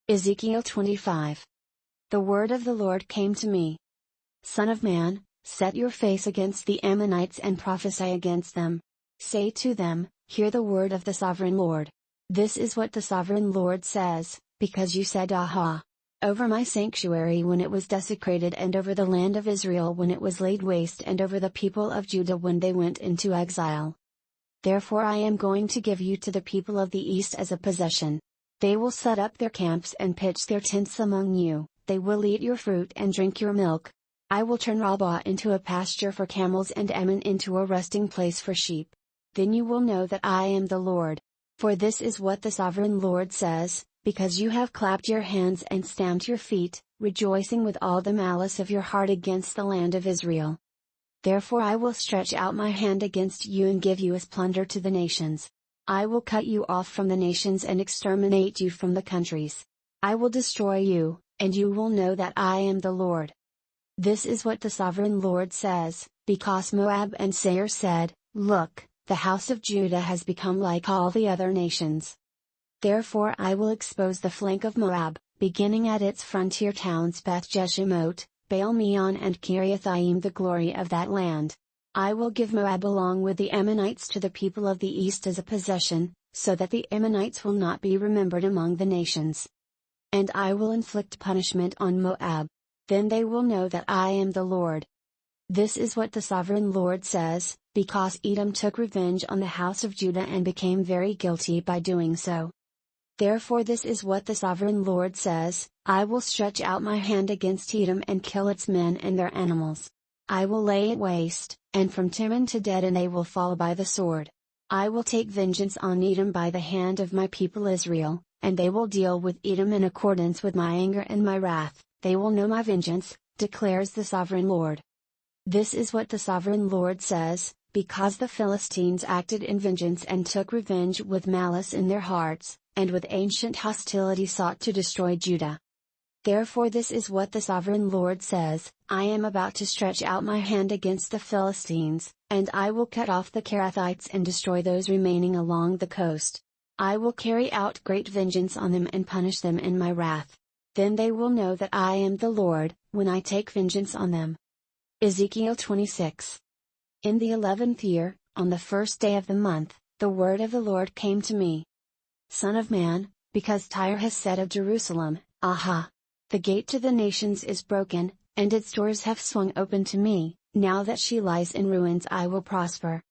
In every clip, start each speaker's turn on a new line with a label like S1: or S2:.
S1: Ezekiel 25. The word of the Lord came to me. Son of man, set your face against the Ammonites and prophesy against them. Say to them, hear the word of the sovereign Lord. This is what the sovereign Lord says, because you said Aha! Over my sanctuary when it was desecrated, and over the land of Israel when it was laid waste, and over the people of Judah when they went into exile. Therefore I am going to give you to the people of the east as a possession. They will set up their camps and pitch their tents among you, they will eat your fruit and drink your milk. I will turn Rabbah into a pasture for camels and Ammon into a resting place for sheep. Then you will know that I am the Lord. For this is what the sovereign Lord says, because you have clapped your hands and stamped your feet, rejoicing with all the malice of your heart against the land of Israel. Therefore I will stretch out my hand against you and give you as plunder to the nations. I will cut you off from the nations and exterminate you from the countries. I will destroy you, and you will know that I am the Lord. This is what the sovereign Lord says, because Moab and Seir said, Look, the house of Judah has become like all the other nations. Therefore I will expose the flank of Moab, beginning at its frontier towns Beth-Jeshimoth, Baal-Meon and Kiriathaim, the glory of that land. I will give Moab along with the Ammonites to the people of the east as a possession, so that the Ammonites will not be remembered among the nations. And I will inflict punishment on Moab. Then they will know that I am the Lord. This is what the sovereign Lord says, because Edom took revenge on the house of Judah and became very guilty by doing so. Therefore this is what the sovereign Lord says, I will stretch out my hand against Edom and kill its men and their animals. I will lay it waste, and from Teman to Dedan they will fall by the sword. I will take vengeance on Edom by the hand of my people Israel, and they will deal with Edom in accordance with my anger and my wrath. They will know my vengeance, declares the sovereign Lord. This is what the sovereign Lord says, because the Philistines acted in vengeance and took revenge with malice in their hearts, and with ancient hostility sought to destroy Judah. Therefore this is what the sovereign Lord says, I am about to stretch out my hand against the Philistines, and I will cut off the Kerethites and destroy those remaining along the coast. I will carry out great vengeance on them and punish them in my wrath. Then they will know that I am the Lord, when I take vengeance on them. Ezekiel 26. In the 11th year, on the first day of the month, the word of the Lord came to me. Son of man, because Tyre has said of Jerusalem, Aha! The gate to the nations is broken, and its doors have swung open to me, now that she lies in ruins I will prosper.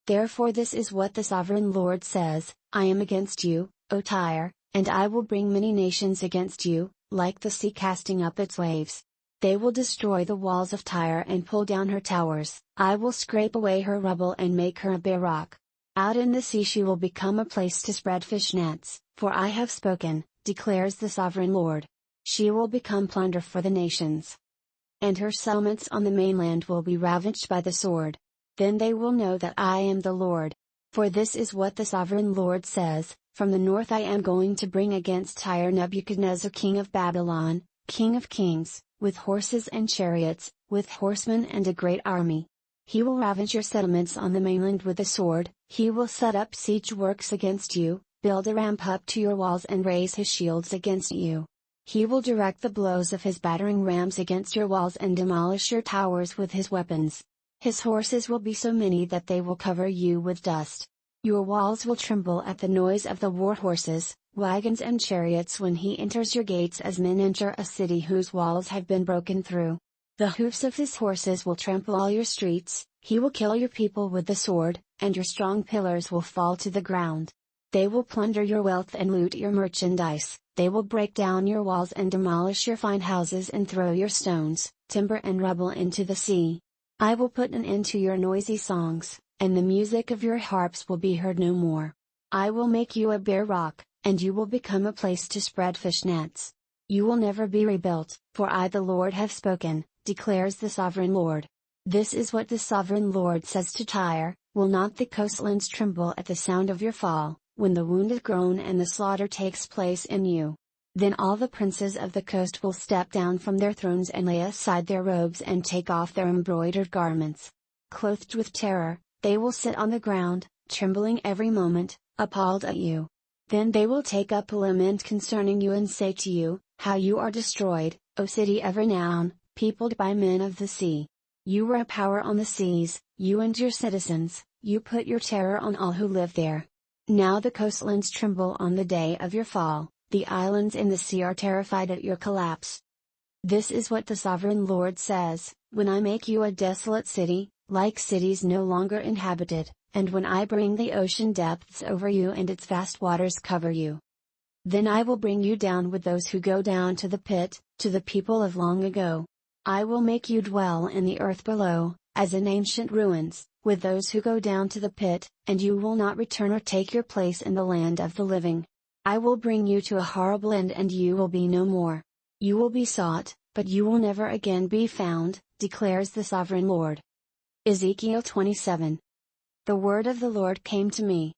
S1: Therefore this is what the sovereign Lord says, I am against you, O Tyre, and I will bring many nations against you, like the sea casting up its waves. They will destroy the walls of Tyre and pull down her towers, I will scrape away her rubble and make her a bare rock. Out in the sea she will become a place to spread fish nets, for I have spoken, declares the sovereign Lord. She will become plunder for the nations. And her settlements on the mainland will be ravaged by the sword. Then they will know that I am the Lord. For this is what the sovereign Lord says, from the north I am going to bring against Tyre Nebuchadnezzar king of Babylon, king of kings, with horses and chariots, with horsemen and a great army. He will ravage your settlements on the mainland with the sword, he will set up siege works against you, build a ramp up to your walls and raise his shields against you. He will direct the blows of his battering rams against your walls and demolish your towers with his weapons. His horses will be so many that they will cover you with dust. Your walls will tremble at the noise of the war horses, wagons and chariots when he enters your gates as men enter a city whose walls have been broken through. The hoofs of his horses will trample all your streets, he will kill your people with the sword, and your strong pillars will fall to the ground. They will plunder your wealth and loot your merchandise, they will break down your walls and demolish your fine houses and throw your stones, timber and rubble into the sea. I will put an end to your noisy songs, and the music of your harps will be heard no more. I will make you a bare rock, and you will become a place to spread fish nets. You will never be rebuilt, for I the Lord have spoken, declares the sovereign Lord. This is what the sovereign Lord says to Tyre, will not the coastlands tremble at the sound of your fall, when the wounded groan and the slaughter takes place in you? Then all the princes of the coast will step down from their thrones and lay aside their robes and take off their embroidered garments. Clothed with terror, they will sit on the ground, trembling every moment, appalled at you. Then they will take up a lament concerning you and say to you, how you are destroyed, O city of renown, peopled by men of the sea. You were a power on the seas, you and your citizens, you put your terror on all who live there. Now the coastlands tremble on the day of your fall, the islands in the sea are terrified at your collapse. This is what the Sovereign Lord says, when I make you a desolate city, like cities no longer inhabited, and when I bring the ocean depths over you and its vast waters cover you. Then I will bring you down with those who go down to the pit, to the people of long ago. I will make you dwell in the earth below, as in ancient ruins, with those who go down to the pit, and you will not return or take your place in the land of the living. I will bring you to a horrible end and you will be no more. You will be sought, but you will never again be found, declares the Sovereign Lord. Ezekiel 27. The word of the Lord came to me.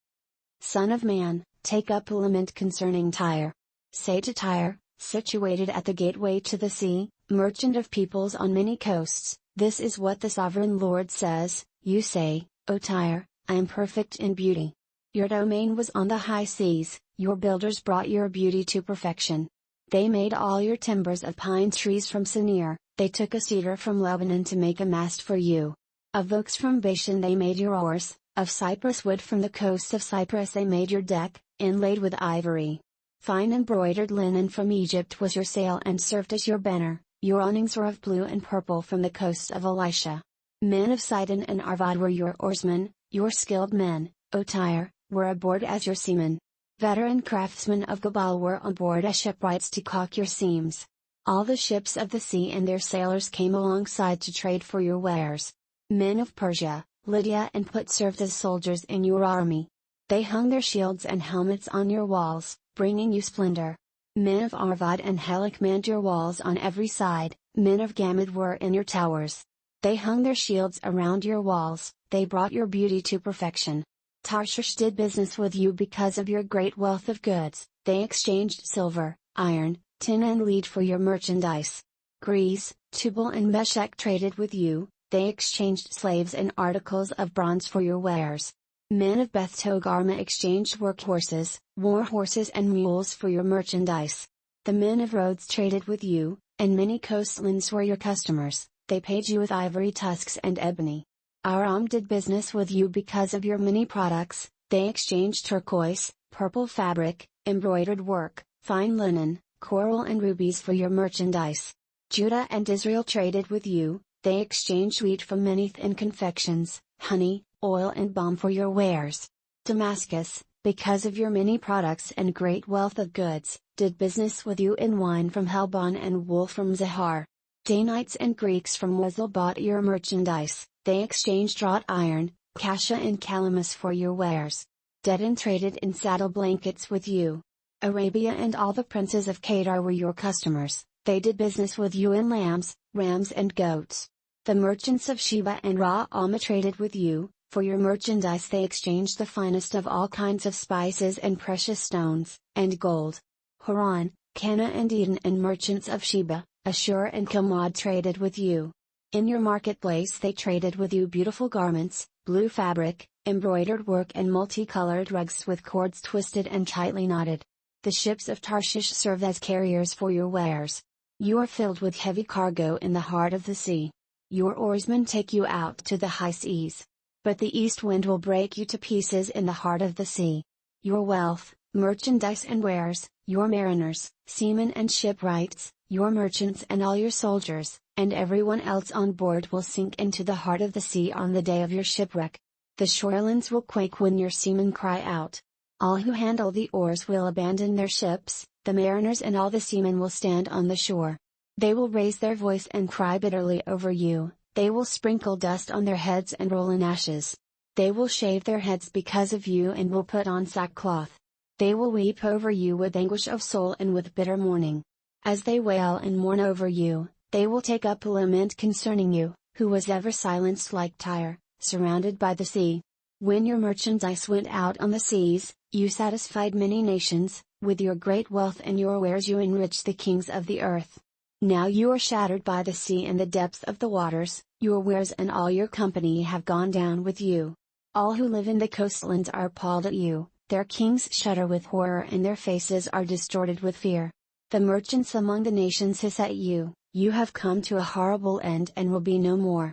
S1: Son of man, take up a lament concerning Tyre. Say to Tyre, situated at the gateway to the sea, merchant of peoples on many coasts, this is what the Sovereign Lord says, you say, O Tyre, I am perfect in beauty. Your domain was on the high seas, your builders brought your beauty to perfection. They made all your timbers of pine trees from Sinir, they took a cedar from Lebanon to make a mast for you. Of oaks from Bashan they made your oars, of cypress wood from the coast of Cyprus they made your deck, inlaid with ivory. Fine embroidered linen from Egypt was your sail and served as your banner, your awnings were of blue and purple from the coasts of Elisha. Men of Sidon and Arvad were your oarsmen, your skilled men, O Tyre, were aboard as your seamen. Veteran craftsmen of Gebal were on board as shipwrights to caulk your seams. All the ships of the sea and their sailors came alongside to trade for your wares. Men of Persia, Lydia and Put served as soldiers in your army. They hung their shields and helmets on your walls, bringing you splendor. Men of Arvad and Helek manned your walls on every side, men of Gamad were in your towers. They hung their shields around your walls, they brought your beauty to perfection. Tarshish did business with you because of your great wealth of goods, they exchanged silver, iron, tin and lead for your merchandise. Greece, Tubal and Meshech traded with you, they exchanged slaves and articles of bronze for your wares. Men of Beth Togarmah exchanged workhorses, war horses and mules for your merchandise. The men of Rhodes traded with you, and many coastlands were your customers, they paid you with ivory tusks and ebony. Aram did business with you because of your many products, they exchanged turquoise, purple fabric, embroidered work, fine linen, coral and rubies for your merchandise. Judah and Israel traded with you, they exchanged wheat from Meneth and confections, honey, oil and balm for your wares. Damascus, because of your many products and great wealth of goods, did business with you in wine from Helbon and wool from Zahar. Danites and Greeks from Wesel bought your merchandise, they exchanged wrought iron, cassia and calamus for your wares. Dedan traded in saddle blankets with you. Arabia and all the princes of Kedar were your customers, they did business with you in lambs, rams and goats. The merchants of Sheba and Raamah traded with you, for your merchandise they exchanged the finest of all kinds of spices and precious stones, and gold. Haran, Cana and Eden and merchants of Sheba, Ashur and Kilmad traded with you. In your marketplace they traded with you beautiful garments, blue fabric, embroidered work and multicolored rugs with cords twisted and tightly knotted. The ships of Tarshish serve as carriers for your wares. You are filled with heavy cargo in the heart of the sea. Your oarsmen take you out to the high seas. But the east wind will break you to pieces in the heart of the sea. Your wealth, merchandise and wares, your mariners, seamen and shipwrights, your merchants and all your soldiers, and everyone else on board will sink into the heart of the sea on the day of your shipwreck. The shorelands will quake when your seamen cry out. All who handle the oars will abandon their ships, the mariners and all the seamen will stand on the shore. They will raise their voice and cry bitterly over you, they will sprinkle dust on their heads and roll in ashes. They will shave their heads because of you and will put on sackcloth. They will weep over you with anguish of soul and with bitter mourning. As they wail and mourn over you, they will take up a lament concerning you, who was ever silenced like Tyre, surrounded by the sea. When your merchandise went out on the seas, you satisfied many nations, with your great wealth and your wares you enriched the kings of the earth. Now you are shattered by the sea and the depths of the waters, your wares and all your company have gone down with you. All who live in the coastlands are appalled at you, Their kings shudder with horror and their faces are distorted with fear. The merchants among the nations hiss at you, you have come to a horrible end and will be no more.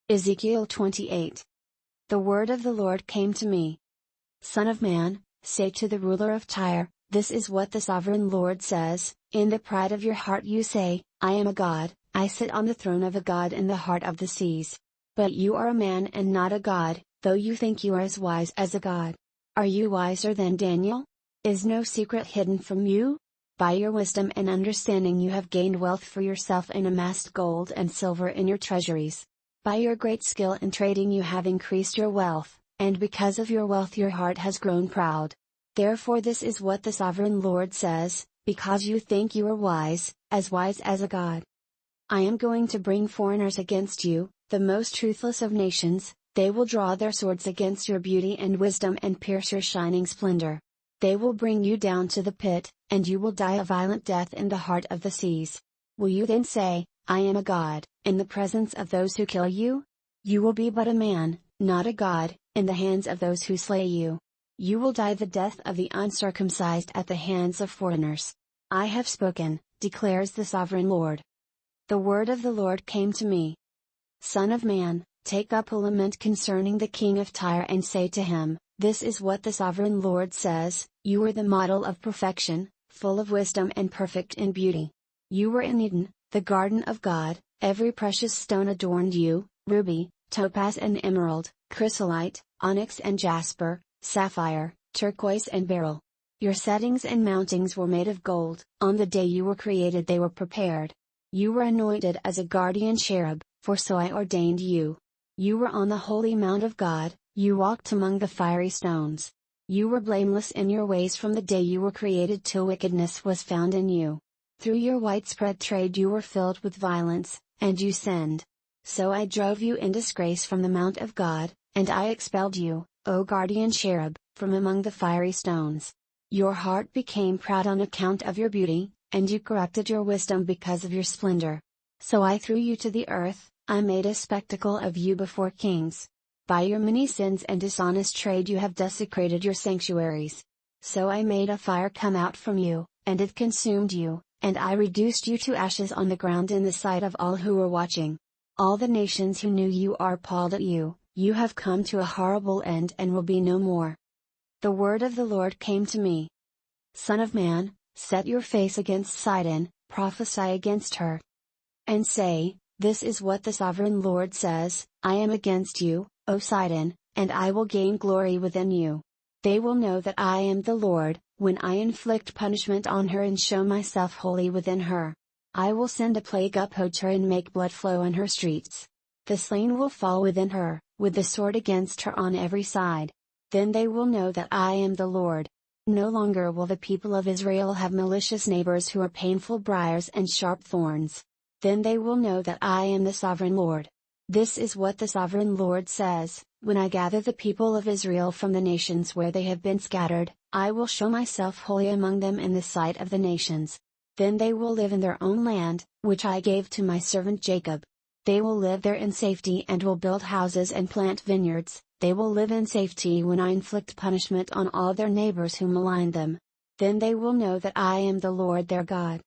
S1: Ezekiel 28. The word of the Lord came to me. Son of man, say to the ruler of Tyre, this is what the sovereign Lord says, in the pride of your heart you say, I am a god, I sit on the throne of a god in the heart of the seas. But you are a man and not a god, though you think you are as wise as a god. Are you wiser than Daniel? Is no secret hidden from you? By your wisdom and understanding you have gained wealth for yourself and amassed gold and silver in your treasuries. By your great skill in trading you have increased your wealth, and because of your wealth your heart has grown proud. Therefore this is what the sovereign Lord says, because you think you are wise as a god. I am going to bring foreigners against you, the most truthless of nations. They will draw their swords against your beauty and wisdom and pierce your shining splendor. They will bring you down to the pit, and you will die a violent death in the heart of the seas. Will you then say, I am a god, in the presence of those who kill you? You will be but a man, not a god, in the hands of those who slay you. You will die the death of the uncircumcised at the hands of foreigners. I have spoken, declares the sovereign Lord. The word of the Lord came to me. Son of man, take up a lament concerning the king of Tyre and say to him, this is what the sovereign Lord says, you were the model of perfection, full of wisdom and perfect in beauty. You were in Eden, the garden of God, every precious stone adorned you, ruby, topaz and emerald, chrysolite, onyx and jasper, sapphire, turquoise and beryl. Your settings and mountings were made of gold, on the day you were created they were prepared. You were anointed as a guardian cherub, for so I ordained you. You were on the holy mount of God, you walked among the fiery stones. You were blameless in your ways from the day you were created till wickedness was found in you. Through your widespread trade you were filled with violence, and you sinned. So I drove you in disgrace from the mount of God, and I expelled you, O guardian cherub, from among the fiery stones. Your heart became proud on account of your beauty, and you corrupted your wisdom because of your splendor. So I threw you to the earth, I made a spectacle of you before kings. By your many sins and dishonest trade you have desecrated your sanctuaries. So I made a fire come out from you, and it consumed you, and I reduced you to ashes on the ground in the sight of all who were watching. All the nations who knew you are appalled at you, you have come to a horrible end and will be no more. The word of the Lord came to me. Son of man, set your face against Sidon, prophesy against her. And say, this is what the sovereign Lord says, I am against you, O Sidon, and I will gain glory within you. They will know that I am the Lord, when I inflict punishment on her and show myself holy within her. I will send a plague upon her and make blood flow in her streets. The slain will fall within her, with the sword against her on every side. Then they will know that I am the Lord. No longer will the people of Israel have malicious neighbors who are painful briars and sharp thorns. Then they will know that I am the sovereign Lord. This is what the sovereign Lord says, when I gather the people of Israel from the nations where they have been scattered, I will show myself holy among them in the sight of the nations. Then they will live in their own land, which I gave to my servant Jacob. They will live there in safety and will build houses and plant vineyards. They will live in safety when I inflict punishment on all their neighbors who malign them. Then they will know that I am the Lord their God.